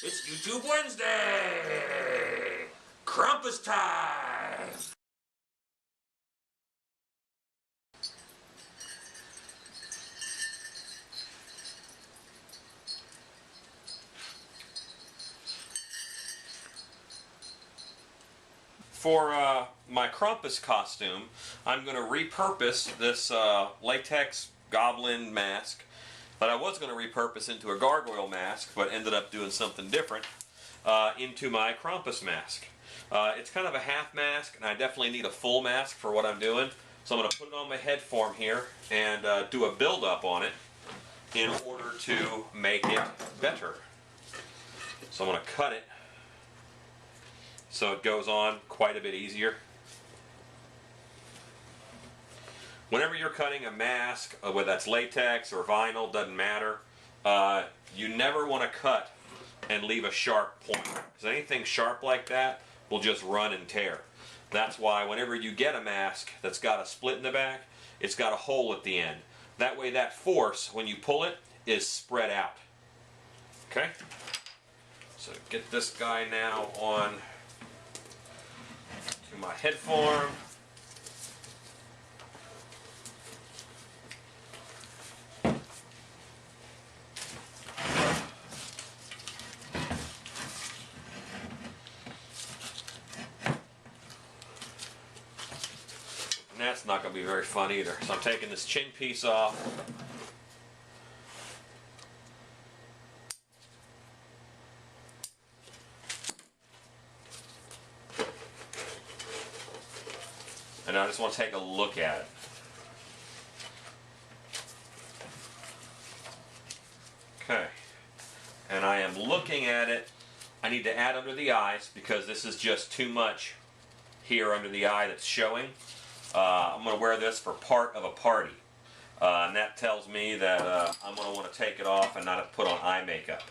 It's YouTube Wednesday! Krampus time! For my Krampus costume, I'm going to repurpose this latex goblin mask that I was going to repurpose into a gargoyle mask, but ended up doing something different, into my Krampus mask. It's kind of a half mask, and I definitely need a full mask for what I'm doing. So I'm going to put it on my head form here and do a build-up on it in order to make it better. So I'm going to cut it so it goes on quite a bit easier. Whenever you're cutting a mask, whether that's latex or vinyl, doesn't matter, you never want to cut and leave a sharp point, because anything sharp like that will just run and tear. That's why whenever you get a mask that's got a split in the back, it's got a hole at the end. That way that force, when you pull it, is spread out. Okay? So get this guy now on to my head form. And that's not going to be very fun either. So I'm taking this chin piece off. And I just want to take a look at it. Okay. And I am looking at it. I need to add under the eyes because this is just too much here under the eye that's showing. I'm going to wear this for part of a party. And that tells me that I'm going to want to take it off and not have to put on eye makeup.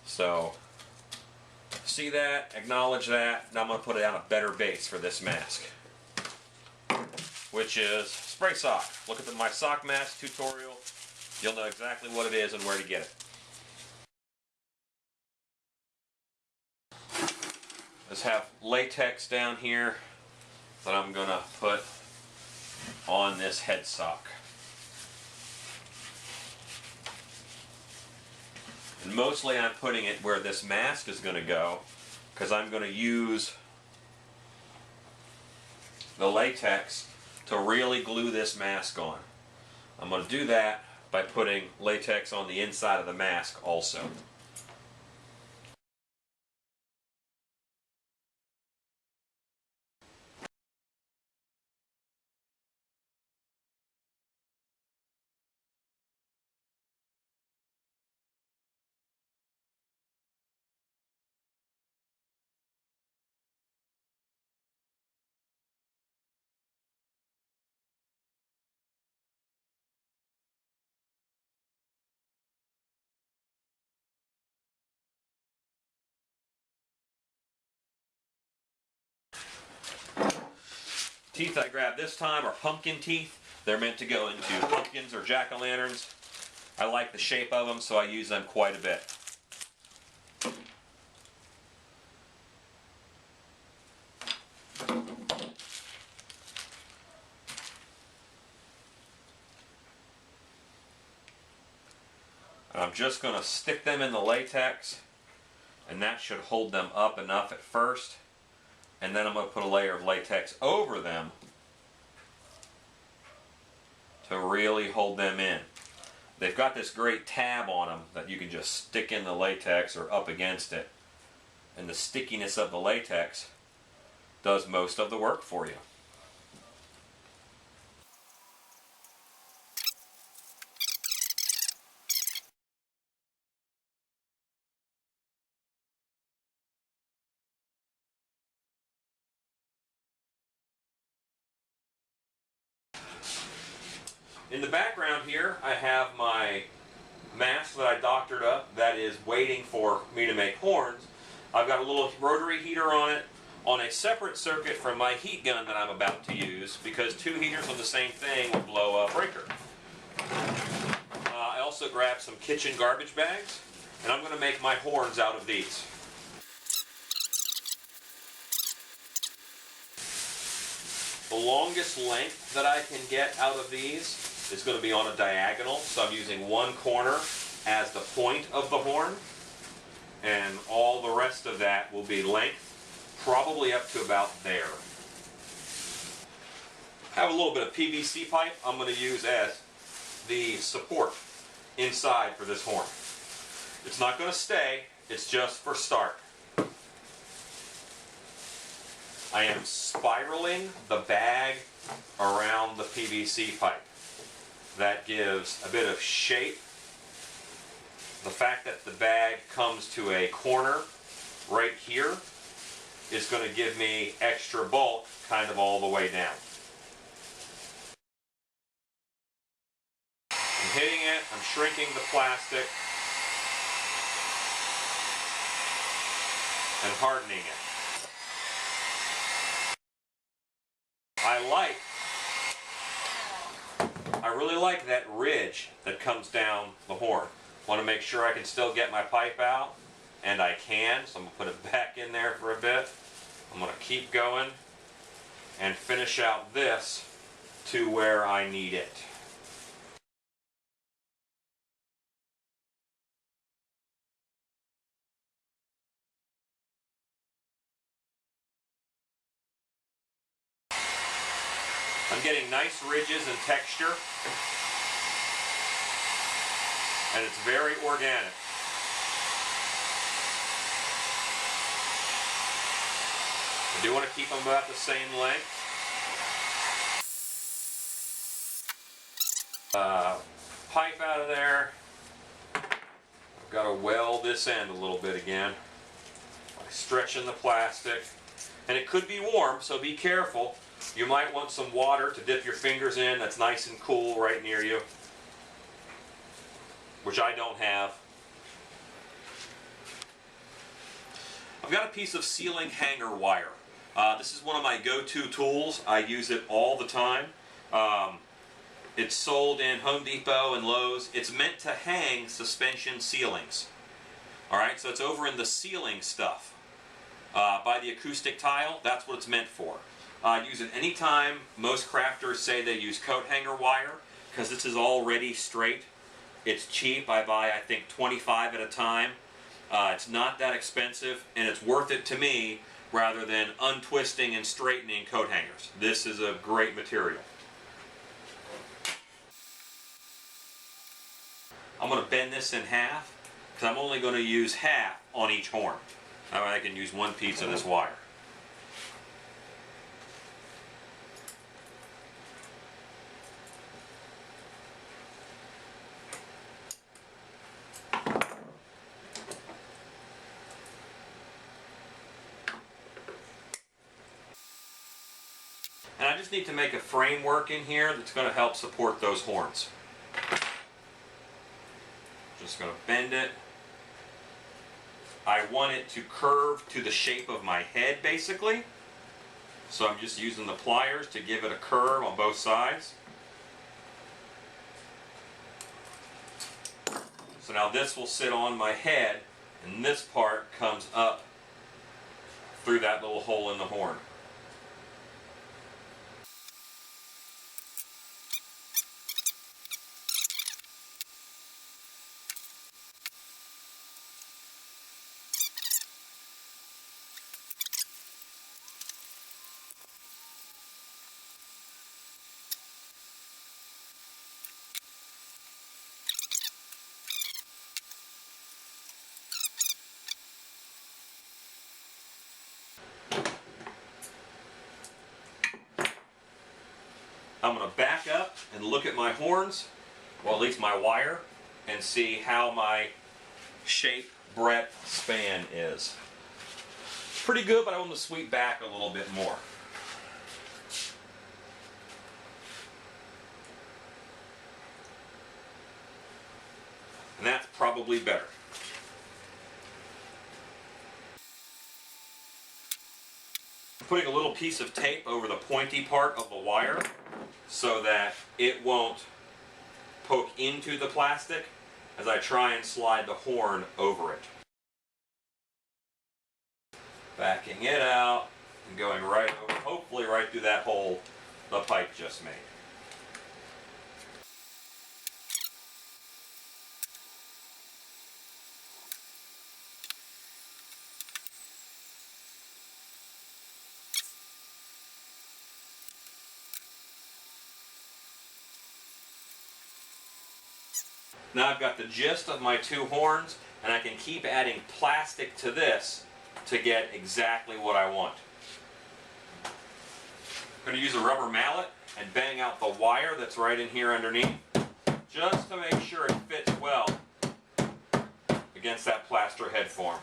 So, see that, acknowledge that. Now I'm going to put it on a better base for this mask, which is spray sock. Look at my sock mask tutorial. You'll know exactly what it is and where to get it. Let's have latex down here that I'm going to put on this head sock. And mostly I'm putting it where this mask is going to go, because I'm going to use the latex to really glue this mask on. I'm going to do that by putting latex on the inside of the mask also. Teeth I grabbed this time are pumpkin teeth. They're meant to go into pumpkins or jack-o'-lanterns. I like the shape of them, so I use them quite a bit. And I'm just going to stick them in the latex, and that should hold them up enough at first. And then I'm going to put a layer of latex over them to really hold them in. They've got this great tab on them that you can just stick in the latex or up against it. And the stickiness of the latex does most of the work for you. In the background here, I have my mask that I doctored up that is waiting for me to make horns. I've got a little rotary heater on it on a separate circuit from my heat gun that I'm about to use, because two heaters on the same thing would blow a breaker. I also grabbed some kitchen garbage bags And I'm going to make my horns out of these. The longest length that I can get out of these is going to be on a diagonal, so I'm using one corner as the point of the horn, and all the rest of that will be length, probably up to about there. I have a little bit of PVC pipe I'm going to use as the support inside for this horn. It's not going to stay, it's just for start. I am spiraling the bag around the PVC pipe. That gives a bit of shape. The fact that the bag comes to a corner right here is going to give me extra bulk kind of all the way down. I'm hitting it, I'm shrinking the plastic, and hardening it. I really like that ridge that comes down the horn. Want to make sure I can still get my pipe out, and I can, so I'm going to put it back in there for a bit. I'm going to keep going and finish out this to where I need it. I'm getting nice ridges and texture, and it's very organic. I do want to keep them about the same length. Pipe out of there. I've got to weld this end a little bit again by stretching the plastic. And it could be warm, so be careful. You might want some water to dip your fingers in that's nice and cool right near you, which I don't have. I've got a piece of ceiling hanger wire. This is one of my go-to tools. I use it all the time. It's sold in Home Depot and Lowe's. It's meant to hang suspension ceilings. Alright, so it's over in the ceiling stuff. By the acoustic tile, that's what it's meant for. Use it anytime. Most crafters say they use coat hanger wire because this is already straight. It's cheap. I buy, I think, 25 at a time. It's not that expensive, and it's worth it to me rather than untwisting and straightening coat hangers. This is a great material. I'm going to bend this in half because I'm only going to use half on each horn. That way I can use one piece of this wire. And I just need to make a framework in here that's going to help support those horns. Just going to bend it. I want it to curve to the shape of my head, basically. So I'm just using the pliers to give it a curve on both sides. So now this will sit on my head, and this part comes up through that little hole in the horn. I'm going to back up and look at my horns, well, at least my wire, and see how my shape, breadth, span is. Pretty good, but I want to sweep back a little bit more. And that's probably better. Putting a little piece of tape over the pointy part of the wire so that it won't poke into the plastic as I try and slide the horn over it. Backing it out and going right over, hopefully right through that hole the pipe just made. Now I've got the gist of my two horns, and I can keep adding plastic to this to get exactly what I want. I'm going to use a rubber mallet and bang out the wire that's right in here underneath, just to make sure it fits well against that plaster head form.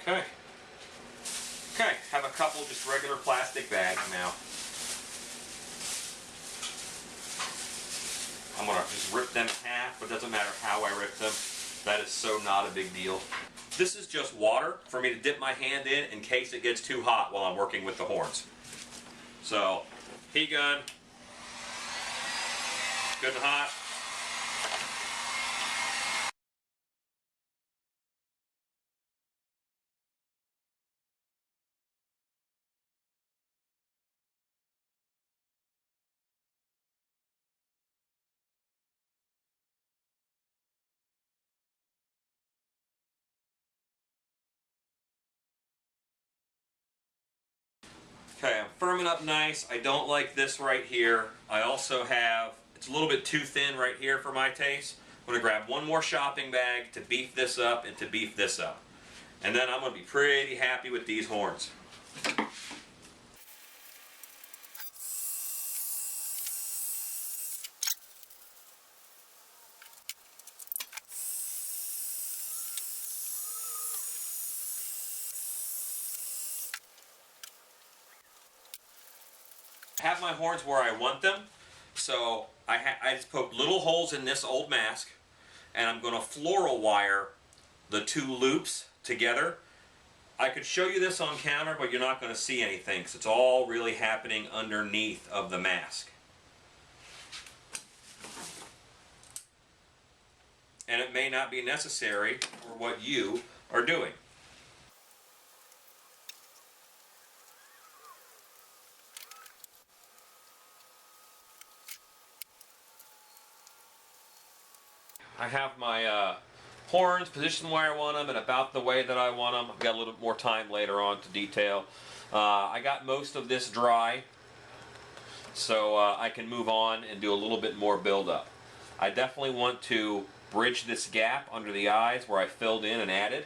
Okay. Okay, have a couple just regular plastic bags now. I'm going to just rip them in half, but it doesn't matter how I rip them. That is so not a big deal. This is just water for me to dip my hand in case it gets too hot while I'm working with the horns. So, heat gun, good and hot. Okay, I'm firming up nice. I don't like this right here. I also have, it's a little bit too thin right here for my taste. I'm going to grab one more shopping bag to beef this up and to beef this up. And then I'm going to be pretty happy with these horns. I have my horns where I want them, so I just poked little holes in this old mask, and I'm going to floral wire the two loops together. I could show you this on camera, but you're not going to see anything because it's all really happening underneath of the mask. And it may not be necessary for what you are doing. I have my horns positioned where I want them and about the way that I want them. I've got a little bit more time later on to detail. I got most of this dry, so I can move on and do a little bit more build-up. I definitely want to bridge this gap under the eyes where I filled in and added.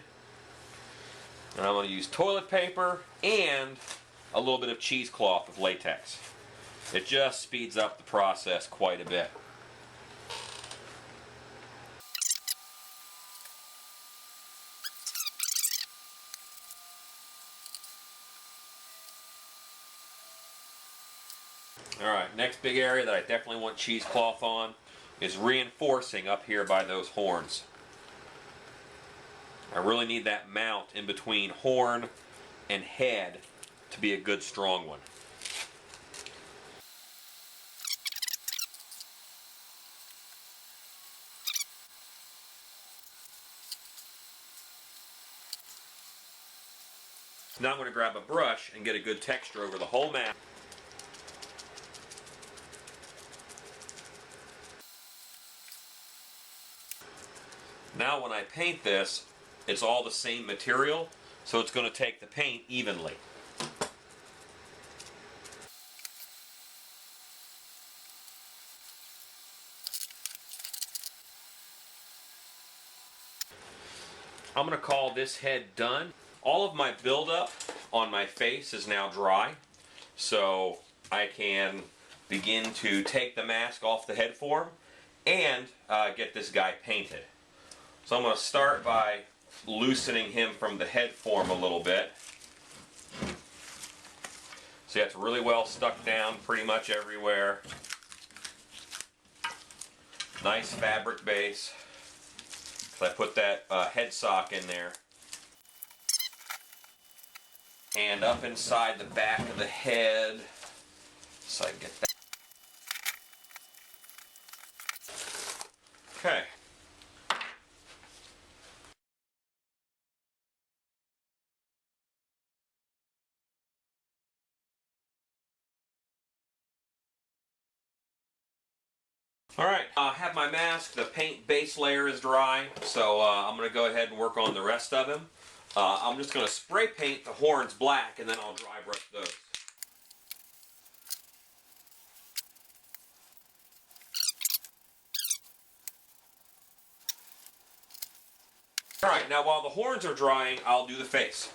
And I'm going to use toilet paper and a little bit of cheesecloth of latex. It just speeds up the process quite a bit. Alright, next big area that I definitely want cheesecloth on is reinforcing up here by those horns. I really need that mount in between horn and head to be a good strong one. Now I'm going to grab a brush and get a good texture over the whole mask. Now when I paint this, it's all the same material, so it's going to take the paint evenly. I'm going to call this head done. All of my buildup on my face is now dry, so I can begin to take the mask off the head form and get this guy painted. So I'm going to start by loosening him from the head form a little bit. See, that's really well stuck down pretty much everywhere. Nice fabric base. So I put that head sock in there. and up inside the back of the head, so I can get that. Okay. Alright, I have my mask. The paint base layer is dry, so I'm going to go ahead and work on the rest of him. I'm just going to spray paint the horns black, and then I'll dry brush those. Alright, now while the horns are drying, I'll do the face.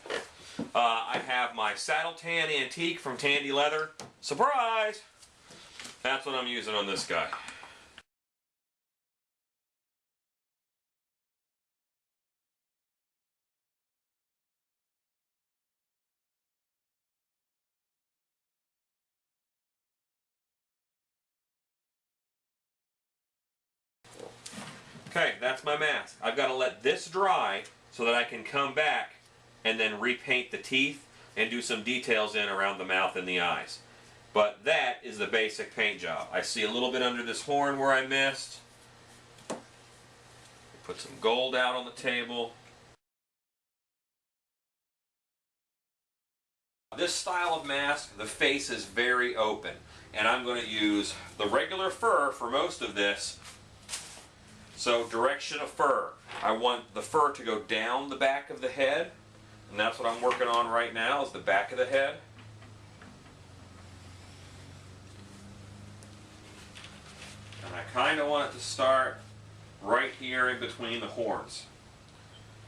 I have my Saddle Tan Antique from Tandy Leather. Surprise! That's what I'm using on this guy. Okay, that's my mask. I've got to let this dry so that I can come back and then repaint the teeth and do some details in around the mouth and the eyes. But that is the basic paint job. I see a little bit under this horn where I missed. Put some gold out on the table. This style of mask, the face is very open, and I'm going to use the regular fur for most of this. So direction of fur. I want the fur to go down the back of the head, and that's what I'm working on right now, is the back of the head. And I kind of want it to start right here in between the horns.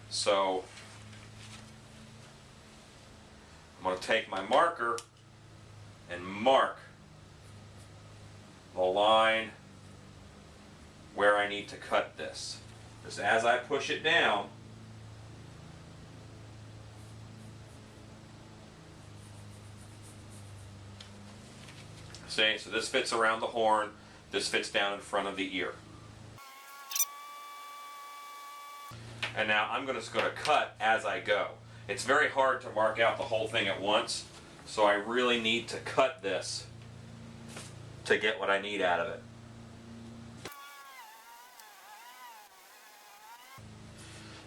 So I'm going to take my marker and mark the line where I need to cut this. Just as I push it down, see, so this fits around the horn, this fits down in front of the ear. And now I'm just going to cut as I go. It's very hard to mark out the whole thing at once, so I really need to cut this to get what I need out of it.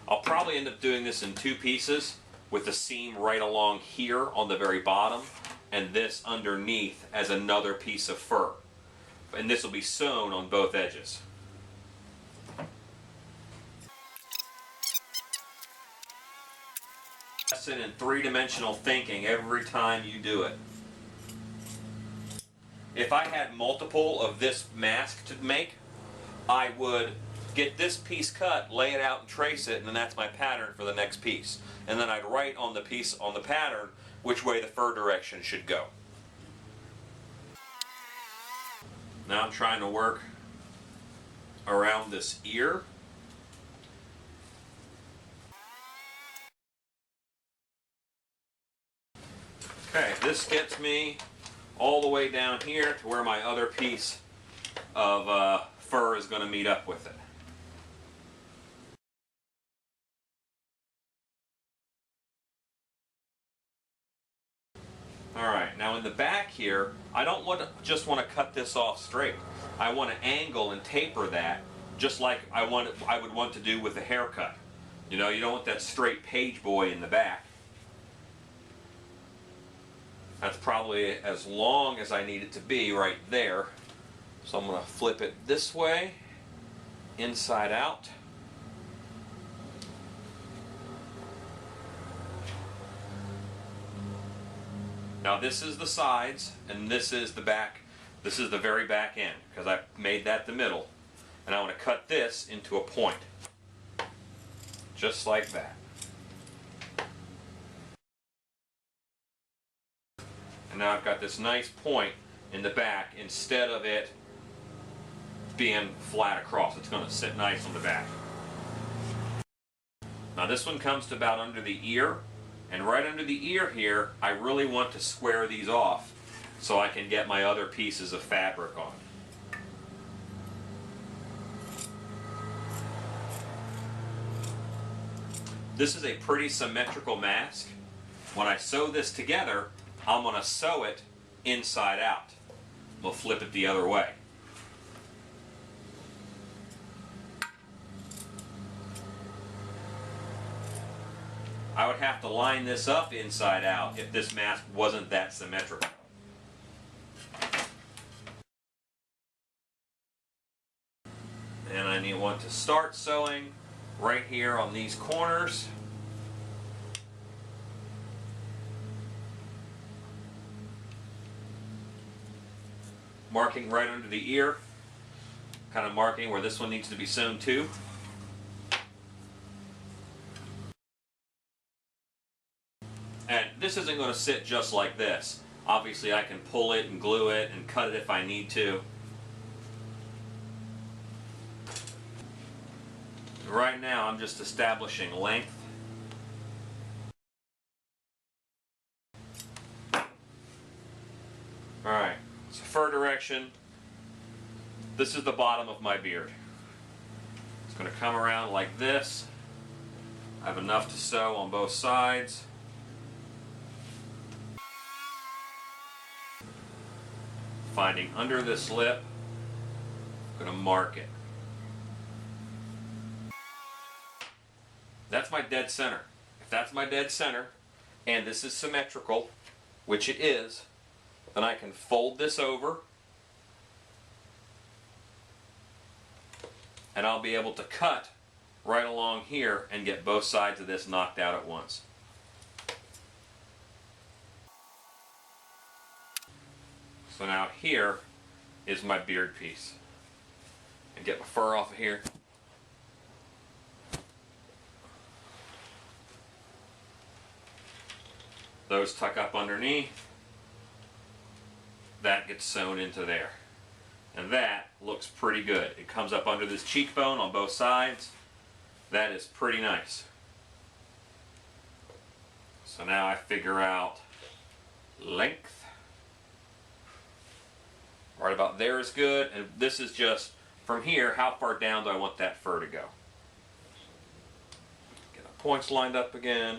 I'll probably end up doing this in two pieces, with the seam right along here on the very bottom, and this underneath as another piece of fur. And this will be sewn on both edges. Lesson in three-dimensional thinking every time you do it. If I had multiple of this mask to make, I would get this piece cut, lay it out and trace it, and then that's my pattern for the next piece. And then I'd write on the piece, on the pattern, which way the fur direction should go. Now I'm trying to work around this ear. Okay, this gets me all the way down here to where my other piece of fur is going to meet up with it. Alright, now in the back here, I don't just want to cut this off straight. I want to angle and taper that, just like I would want to do with a haircut. You know, you don't want that straight page boy in the back. That's probably as long as I need it to be right there. So I'm going to flip it this way, inside out. Now this is the sides, and this is the back. This is the very back end, because I made that the middle. And I want to cut this into a point. Just like that. And now I've got this nice point in the back instead of it being flat across. It's going to sit nice on the back. Now this one comes to about under the ear, and right under the ear here, I really want to square these off so I can get my other pieces of fabric on. This is a pretty symmetrical mask. When I sew this together, I'm going to sew it inside out. We'll flip it the other way. I would have to line this up inside out if this mask wasn't that symmetrical. And I want to start sewing right here on these corners. Marking right under the ear, kind of marking where this one needs to be sewn to. And this isn't going to sit just like this. Obviously I can pull it and glue it and cut it if I need to. Right now I'm just establishing length. Alright, so fur direction. This is the bottom of my beard. It's going to come around like this. I have enough to sew on both sides. Finding under this lip, I'm going to mark it. That's my dead center. If that's my dead center, and this is symmetrical, which it is, then I can fold this over, and I'll be able to cut right along here and get both sides of this knocked out at once. So now here is my beard piece. And get my fur off of here. Those tuck up underneath. That gets sewn into there. And that looks pretty good. It comes up under this cheekbone on both sides. That is pretty nice. So now I figure out length. Right about there is good, and this is just from here, how far down do I want that fur to go? Get the points lined up again.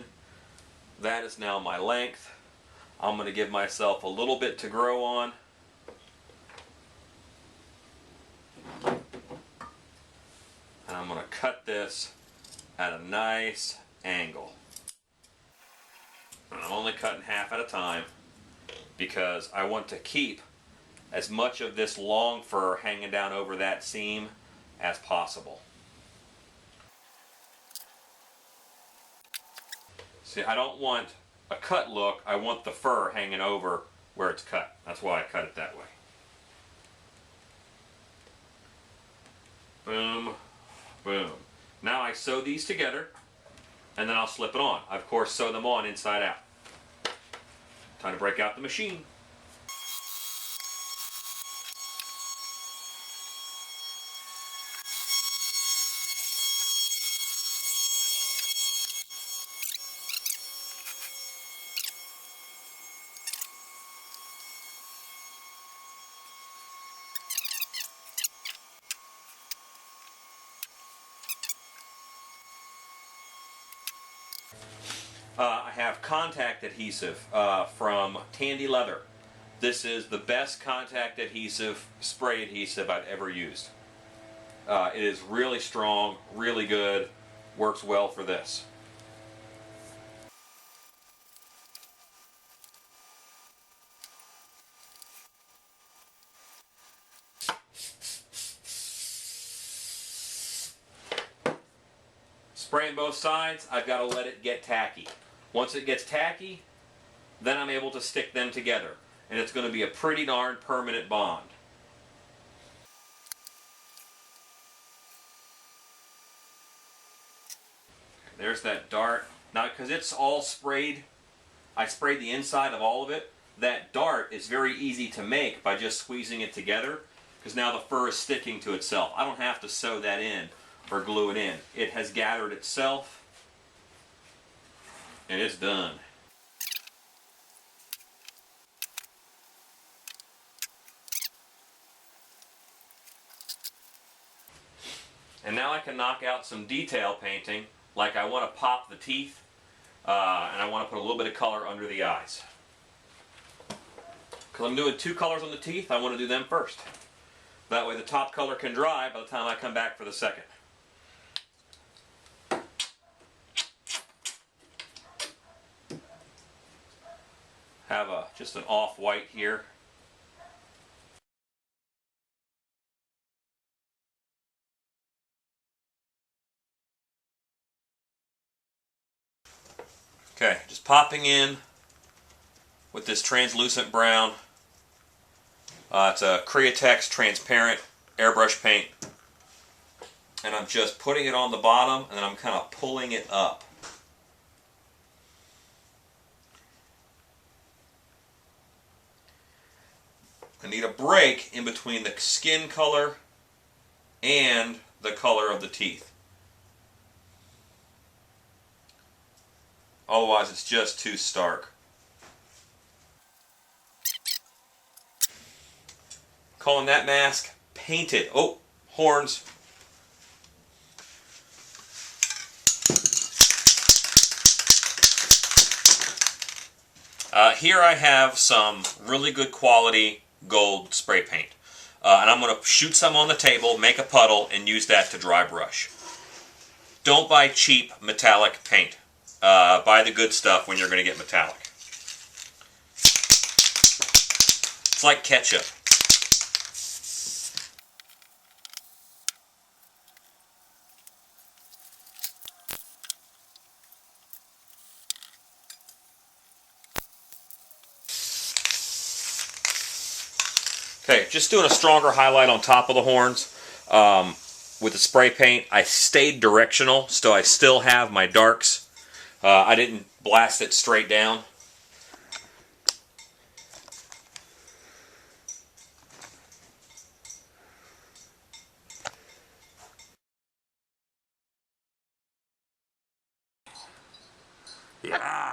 That is now my length. I'm going to give myself a little bit to grow on. And I'm going to cut this at a nice angle. And I'm only cutting half at a time because I want to keep as much of this long fur hanging down over that seam as possible. See, I don't want a cut look, I want the fur hanging over where it's cut. That's why I cut it that way. Boom, boom. Now I sew these together, and then I'll slip it on. I, of course, sew them on inside out. Time to break out the machine. I have contact adhesive from Tandy Leather. This is the best contact adhesive, spray adhesive I've ever used. It is really strong, really good, works well for this. Spraying both sides, I've got to let it get tacky. Once it gets tacky, then I'm able to stick them together. And it's going to be a pretty darn permanent bond. There's that dart. Now, because it's all sprayed, I sprayed the inside of all of it, that dart is very easy to make by just squeezing it together, because now the fur is sticking to itself. I don't have to sew that in or glue it in. It has gathered itself, and it's done. And now I can knock out some detail painting, like I want to pop the teeth. and I want to put a little bit of color under the eyes. Because I'm doing 2 colors on the teeth, I want to do them first. That way the top color can dry by the time I come back for the second. Have just an off-white here. Okay, just popping in with this translucent brown. It's a Createx transparent airbrush paint. And I'm just putting it on the bottom and then I'm kind of pulling it up. I need a break in between the skin color and the color of the teeth. Otherwise it's just too stark. Calling that mask painted. Oh, horns. Here I have some really good quality gold spray paint. And I'm going to shoot some on the table, make a puddle, and use that to dry brush. Don't buy cheap metallic paint. Buy the good stuff when you're going to get metallic. It's like ketchup. Okay, just doing a stronger highlight on top of the horns. With the spray paint, I stayed directional, so I still have my darks. I didn't blast it straight down. Yeah.